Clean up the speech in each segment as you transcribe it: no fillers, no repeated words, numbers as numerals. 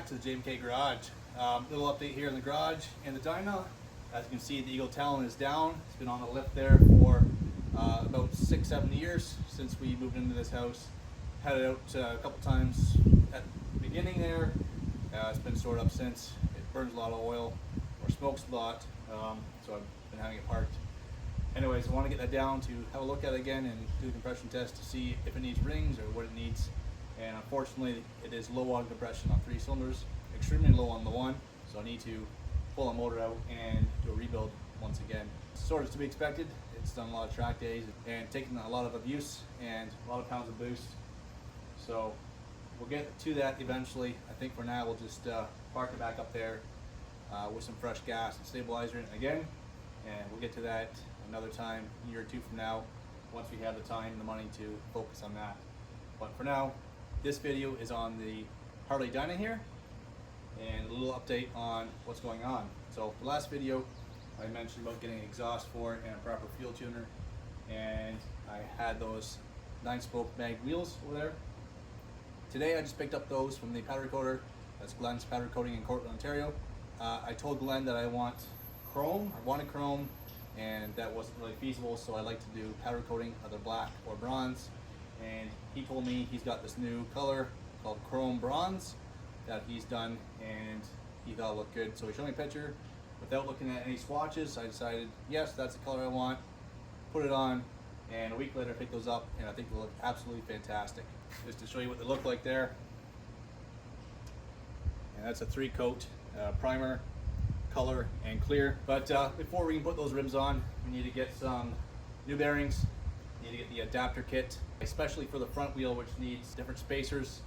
back to the JMK garage. Little update here in the garage and the Dyna. As you can see, the Eagle Talon is down. It's been on the lift there for about 6-7 years since we moved into this house. Had it out a couple times at the beginning there. It's been stored up since. It burns a lot of oil or smokes a lot, so I've been having it parked. Anyways, I want to get that down to have a look at it again and do a compression test to see if it needs rings or what it needs. And unfortunately, it is low on compression on 3 cylinders, extremely low on the 1, so I need to pull the motor out and do a rebuild once again. Sort of to be expected. It's done a lot of track days and taken a lot of abuse and a lot of pounds of boost. So we'll get to that eventually. I think for now we'll just park it back up there with some fresh gas and stabilizer in it again, and we'll get to that another time, a year or 2 from now, once we have the time and the money to focus on that. But for now, this video is on the Harley Dyna here, and a little update on what's going on. So the last video I mentioned about getting an exhaust for it and a proper fuel tuner, and I had those 9-spoke mag wheels over there. Today I just picked up those from the powder coater. That's Glenn's Powder Coating in Cortland, Ontario. I told Glenn that I wanted chrome, and that wasn't really feasible, so I like to do powder coating, either black or bronze. And he told me he's got this new color called chrome bronze that he's done, and he thought it looked good. So he showed me a picture. Without looking at any swatches, I decided, yes, that's the color I want. Put it on, and a week later I picked those up, and I think they look absolutely fantastic. Just to show you what they look like there. And that's a 3-coat primer, color, and clear. But before we can put those rims on, we need to get some new bearings. We need to get the adapter kit, especially for the front wheel, which needs different spacers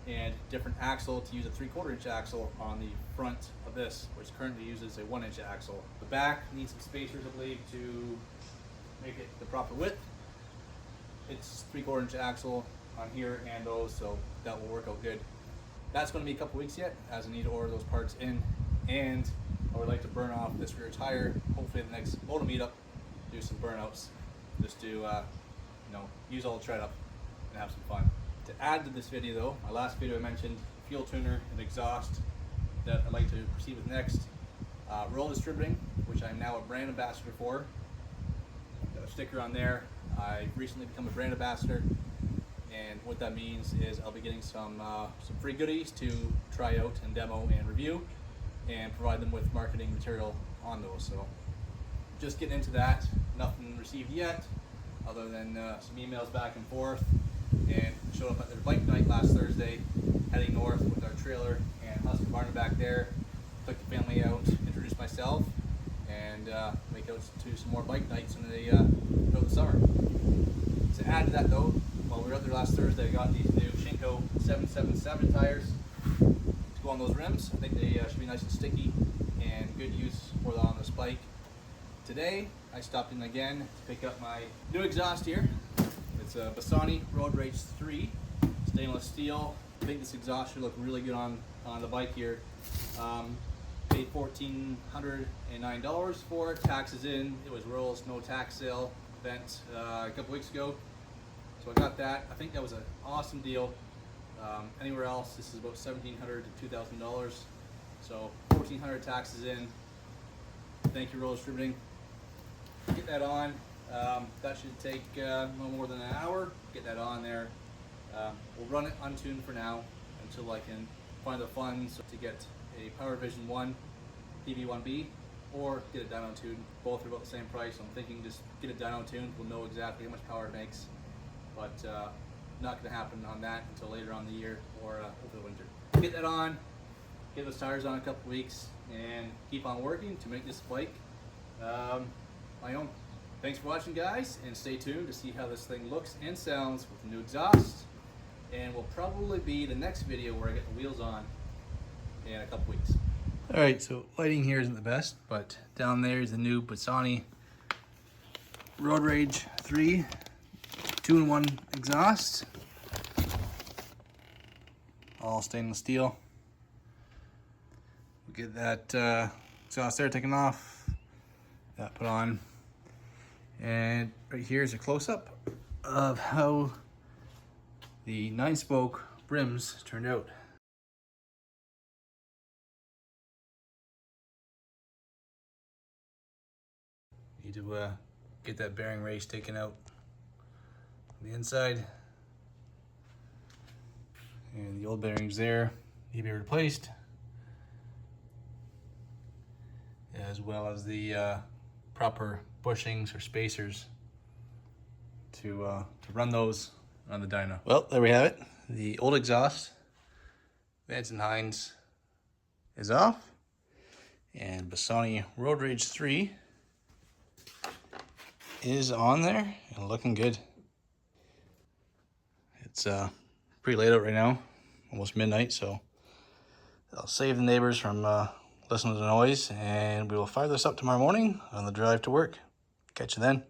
and different axle to use a 3/4 inch axle on the front of this, which currently uses a 1 inch axle. The back needs some spacers, I believe, to make it the proper width. It's 3/4 inch axle on here and those, so that will work out good. That's going to be a couple weeks yet, as I need to order those parts in, and I would like to burn off this rear tire. Hopefully the next moto meetup, do some burnouts, just to use all the tread up and have some fun. To add to this video though, my last video I mentioned fuel tuner and exhaust that I'd like to proceed with next. Roll Distributing, which I'm now a brand ambassador for. Got a sticker on there. I recently become a brand ambassador, and what that means is I'll be getting some free goodies to try out and demo and review, and provide them with marketing material on those. So just getting into that. Nothing received yet, other than some emails back and forth. And showed up at their bike night last Thursday, heading north with our trailer and Husker Barney back there. Took the family out, introduced myself, and make out to some more bike nights in throughout the summer. To add to that though, while we were out there last Thursday, I got these new Shinko 777 tires to go on those rims. I think they should be nice and sticky and good use for that on this bike. Today I stopped in again to pick up my new exhaust here. It's a Bassani Road Rage 3 stainless steel. I think this exhaust should look really good on the bike here. Paid $1,409 for it. Taxes in. It was Royal's no tax sale event a couple weeks ago, so I got that. I think that was an awesome deal. Anywhere else, this is about $1,700 to $2,000. So $1,400 taxes in. Thank you, Royal Distributing. Get that on. That should take no more than an hour. Get that on there. We'll run it untuned for now until I can find the funds to get a Power Vision 1 PV1B or get it dyno tuned. Both are about the same price. I'm thinking just get it dyno tuned. We'll know exactly how much power it makes, but not going to happen on that until later on the year or over the winter. Get that on, get those tires on a couple weeks, and keep on working to make this bike my own. Thanks for watching, guys, and stay tuned to see how this thing looks and sounds with the new exhaust, and will probably be the next video where I get the wheels on in a couple weeks. All right, so lighting here isn't the best, but down there is the new Bassani Road Rage 3 2-in-1 exhaust, all stainless steel. We'll get that exhaust there taken off, that put on. And right here is a close-up of how the 9-spoke rims turned out. Need to get that bearing race taken out on the inside. And the old bearings there need to be replaced, as well as the proper bushings or spacers to run those on the dyno. Well, there we have it. The old exhaust, Vance and Hines, is off, and Bassani Road Rage 3 is on there and looking good. It's pretty late out right now, almost midnight, so I'll save the neighbors from listening to the noise, and we will fire this up tomorrow morning on the drive to work. Catch you then.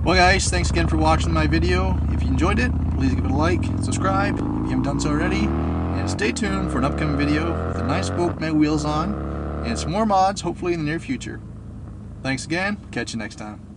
Well guys, thanks again for watching my video. If you enjoyed it, please give it a like, subscribe if you haven't done so already, and stay tuned for an upcoming video with a nice spoke mag wheels on, and some more mods hopefully in the near future. Thanks again, catch you next time.